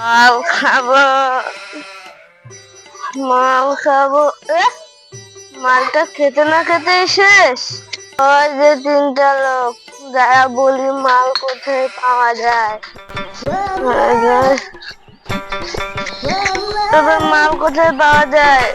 মাল খাবো, মাল খাবো। মালটা খেতে না খেতেই শেষ। ওই যে তিনটা লোক, যারা বলি মাল কোথায় পাওয়া যায়, তবে মাল কোথায় পাওয়া যায়?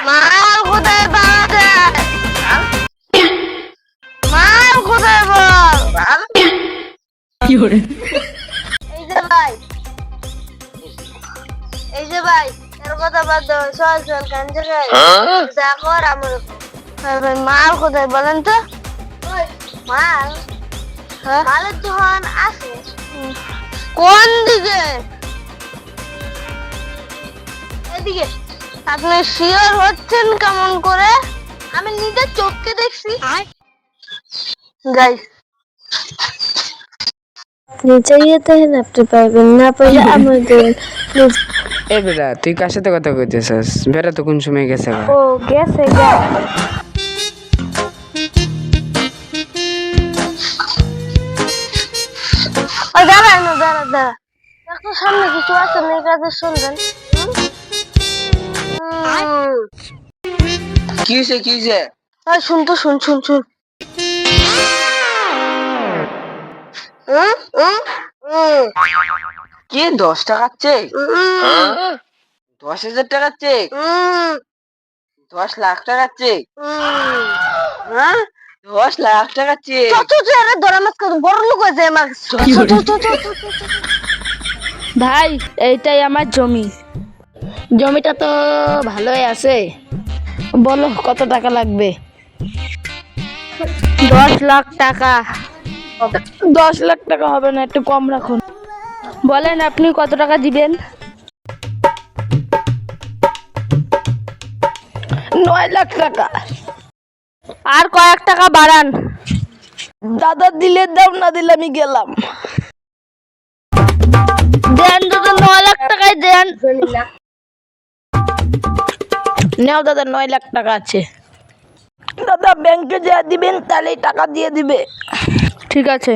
মাল কোথায় পাওয়া যায়? মাল কোথায় বল? এই যে ভাই, এই যে ভাই, এর কথা বাদ দাও। চল চল গান জায়গায় দেখো আর আমার ভাই মাল কোথায় বলেন তো? মাল মালের দোকান আছে কোন দিকে? এদিকে। আপনি শিওর হচ্ছেন কেমন করে? আমি নিজের চোখকে দেখছি। গাইস নিচে গিয়ে দেখেন, আপনি পাইবেন না, পাইলে আমাদের এ বেটা, তুই কার সাথে কথা কইতেছস? বেটা তো কোন সময় গেছে গা? ও গেছে গা। ওই দাঁড়া না, দাঁড়া দাঁড়া, দেখো সামনে কিছু আছে না, এই কাজে শুনবেন। কি হইছে কি হইছে? ওই শুন তো, শুন শুন শুন। কি 10 টাকার চেক? 10,000 টাকার চেক? 10 লাখ টাকার চেক? হ্যাঁ, 10 লাখ টাকার চেক? বড় লোক হয়ে যায় আমার। ভাই, এইটাই আমার জমি। জমিটা তো ভালোই আছে। বলো কত টাকা লাগবে? 10 লাখ টাকা। 10 লাখ টাকা হবে না, একটু কম রাখুন। বলেন আপনি কত টাকা দিবেন? 9 লাখ টাকা। আর কয়েক টাকা বাড়ান। দাদা দিলে দাও, না দিলে আমি গেলাম। দেন দাদা, 9 লাখ টাকাই দেন। নাও দাদা, 9 লাখ টাকা আছে। দাদা ব্যাংকে যা দিবেন তাহলেই টাকা দিয়ে দিবে। ঠিক আছে।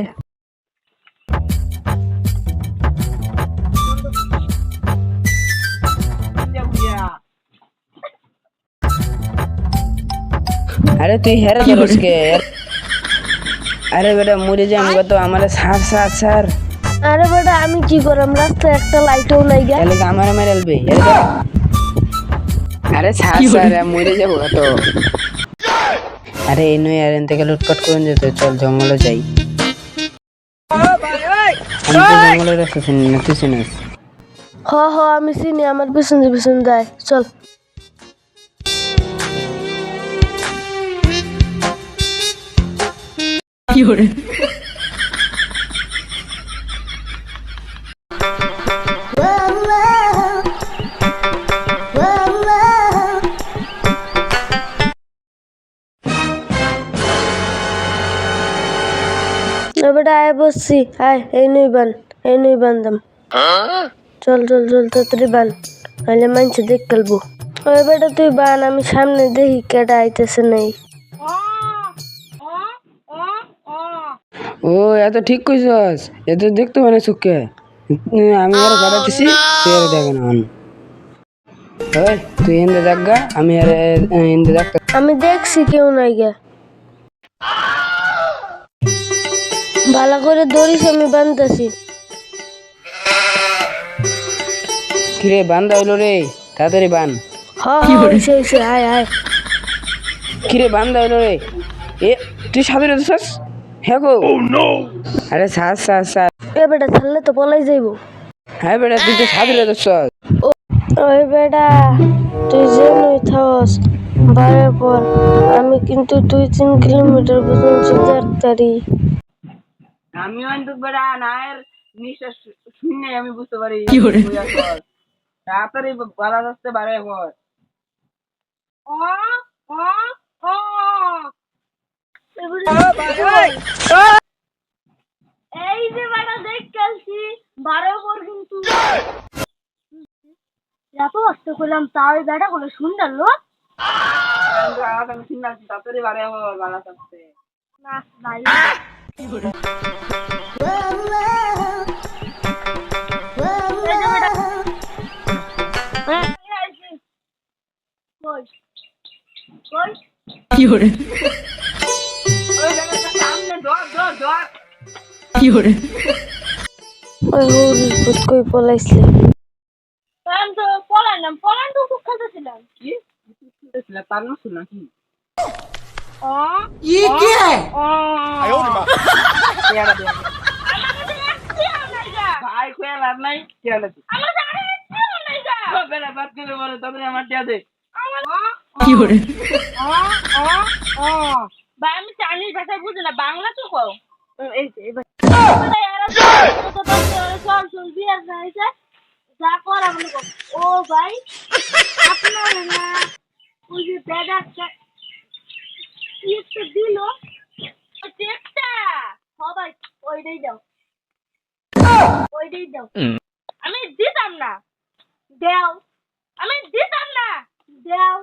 আরে তুই হেরে ধরস কে? আরে বেটা মরে যাই আমি, তো আমারে ছাড় ছাড় ছাড়। আরে বেটা আমি কি করলাম? রাস্তায় একটা লাইটও নাই গা। তাহলে আমারে মেরে ফেলবে। আরে ছাড় ছাড়, মরে যাবো তো। আরে এই নয়, আর এন থেকে লুটপাট করে যেত। চল জঙ্গলে যাই। আমি তো জঙ্গলের রাস্তা চিনি না, তুই চিনিস? হ হ আমি চিনি, আমার পিছন পিছন যায়। চল। বেটা আয় বসছি, আয় এই নই বান, এই নই বানদাম। চল চল চল তাড়াতাড়ি বান, নাহলে মানুষ দেখ ফেলবো। ওই বেটা তুই বান, আমি সামনে দেখি কেডা আইতেছে নাই। ও এত ঠিক কইছস, এত দেখতে মানে চোখে। আমি আর গাড়াতেছি, তুই আর দেখে না। ওই তুই এনে দেখ গা, আমি আর এনে দেখ। আমি দেখছি কেউ নাই গে। ভালো করে ধরিস, আমি বানতেছি। কিরে বান্ধা হইলো রে, তাড়াতাড়ি বান। হ হইছে, আয় আয়। কিরে বান্ধা হইলো রে। এ তুই সাথে রেছস? হ্যাঁ গো। আরে ছাড় ছাড় ছাড়। এ বেটা ছাড়লে তো পলাই যাইবো। হ্যাঁ বেটা, তুই তো সাথে রেছস। ওই বেটা তুই যে নই থাকস বাইরে পর, আমি কিন্তু 2-3 কিলোমিটার পর্যন্ত দেখতারি। আমি অন্তত বেটা নায়ের নিশ্বাস শুনে আমি বুঝতে পারি। তাড়াতাড়ি বালা রাস্তা বাড়ে পর। এই যে বেটা দেখছি বারে পর, কিন্তু এত কষ্ট করলাম তাও এই বেটা গুলো সুন্দর লোক। তাড়াতাড়ি বাড়ে পর বালা রাস্তা। না ওই হরির ভূত কই পলাইছে আমি তো পলাইলাম পলান তো খুব খেতেছিলাম কি ছিল তার না ছিল নাকি ये क्या है কেডা দে ভাই কই লাভ নাই কেডা দে বেলা বাদ করে বলে তবে আমার টিয়া দে ভাই আমি চাইনিজ ভাষা বুঝি না বাংলা তো কও এই যা করা মনে কর ও ভাই আপনার না ওই যে ব্যাগটা দিল চেকটা সবাই ওইটাই দাও আমি দিতাম না দেও আমি দিতাম না দেও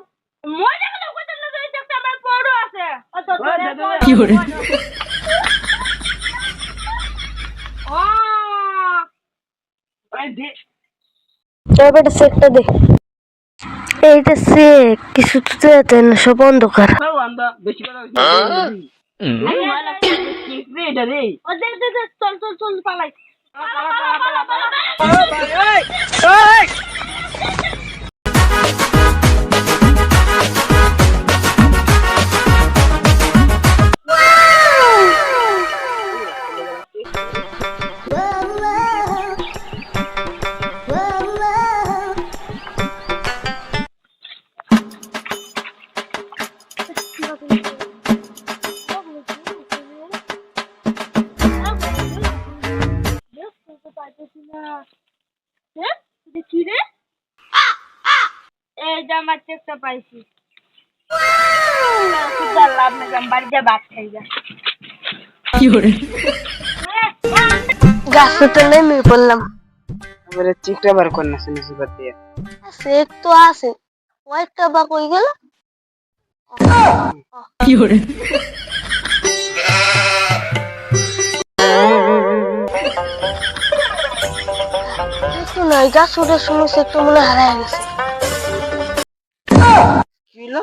মজা করে কইতাম না ওই চেকটা আমার বড় আছে কি করে ভাই দে এবারে সেটটা দে এইটা সে কিছু তো দেয় না সব অন্ধকার খাও আমরা বেশি কথা হইছে আমি মালা কি এটা রে ও দে চল পালাই এই যে আমার চেকটা পাইছি লাভ না বাড়িতে ভাত খাই যা গাছটা নেমে পড়লাম এবারে চিকটা বার কর না শুনে সুপার দিয়ে সেট তো আছে ওইটা বা কই গেল একটু নাই গাছ ওটার সময় সেটটা মনে হারায় গেছে কি হলো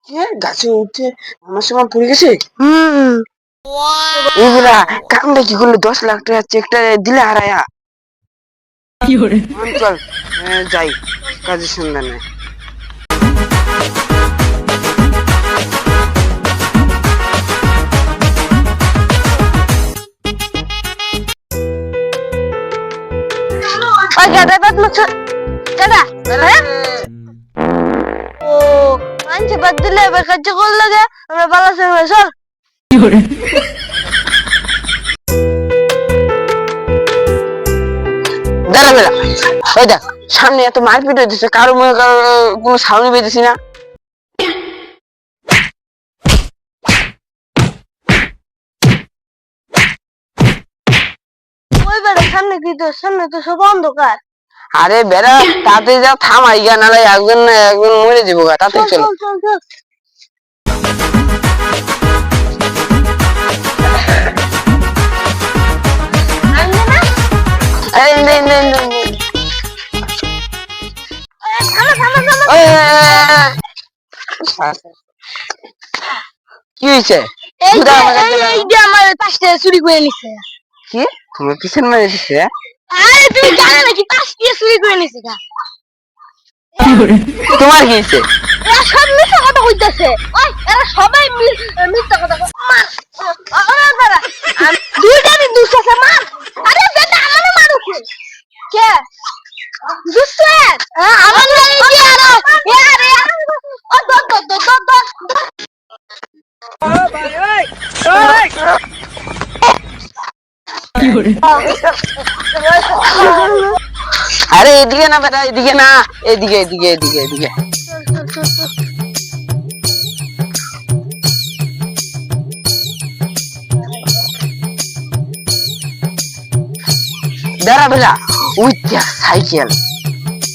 কে গাছে উঠে আমার সময় পড়ে গেছে এগুলা কামটা কি করলে 10 লাখ টাকা চেকটা দিলে হারায়া চল যাই কাজের সন্ধানে গাদা বাদ মাছ গাদা ও মানছে বাদ দিলে এবার কাজ কর লাগে আমরা বালা সঙ্গে চল দাঁড়া বেড়া ওই দেখ সামনে এত মারপিট হইতেছে কারো মনে কারো কোনো সাউন্ড পেয়েছি না ওই বেড়া সামনে কি তো সামনে তো সব অন্ধকার আরে বেড়া তাতে যা থামাই গা নালে একজন না একজন মরে যাবো গা তাতে চলো চল কি হয়েছে আমার পাশটা চুরি করে নিছে কি তোমার পিছন মেরে দিচ্ছে আরে তুমি জানো নাকি পাশ দিয়ে চুরি করে নিছে তোমার কি হয়েছে এরা সব মিথ্যা কথা কইতাছে ওই এরা সবাই মিথ্যা কথা দুইটা দিন দুসছে মার আরে বেটা আমারে মারুছে কে দুসছে আমার লাগি কি আরে আরে ও আরে এদিকে না বেটা এদিকে না এদিকে এদিকে এদিকে এদিকে দাঁড়া বেটা ওই দেখ সাইকেল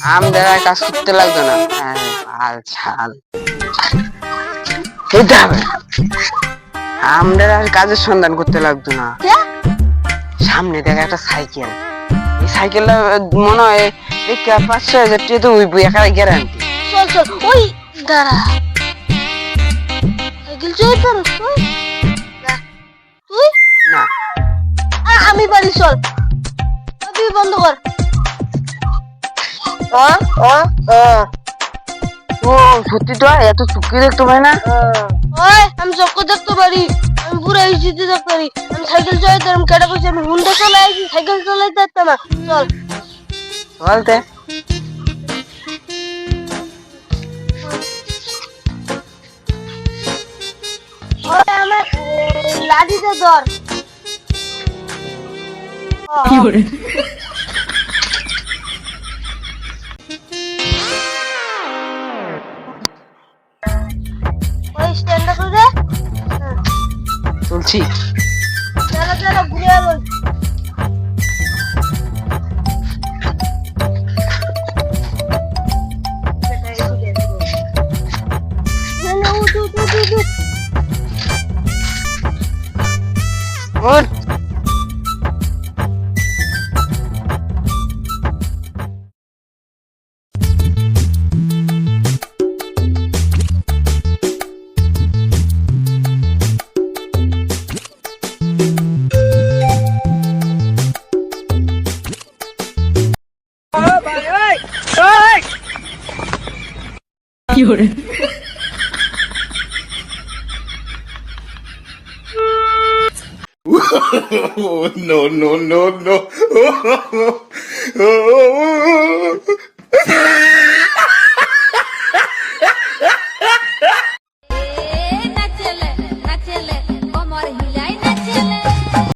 আম দাঁড়ায় কাজ করতে লাগতো না আর ছাল এটা হবে আমরা আর কাজের সন্ধান করতে লাগতো না। কে? সামনে দেখ একটা সাইকেল, এই সাইকেলটা মনে হয় দেখে 5-6 হাজার টাকা তো ওই বই একা গ্যারান্টি। চল চল ওই দাঁড়া, সাইকেল চড়তে পারো তুই? না। তুই? না আমি পারি, চল। তুই বন্ধ কর। ও সত্যি তো এত চুক্তি দেখতে পাই না। ওই আমি চক্কর দেখতে পারি, আমি পুরো ইজিতে দেখতে পারি, আমি সাইকেল চালাইতে পারি। কেটে কইছি আমি হুন্ডা চালাইছি, সাইকেল চালাইতে পারতাম না। চল বলতে ওই আমার লাঠিতে ধর। ওই স্ট্যান্ডটা করে চলছি। চলো চলো ঘুরে আলো। উঠ। Oh, no, no, no, no.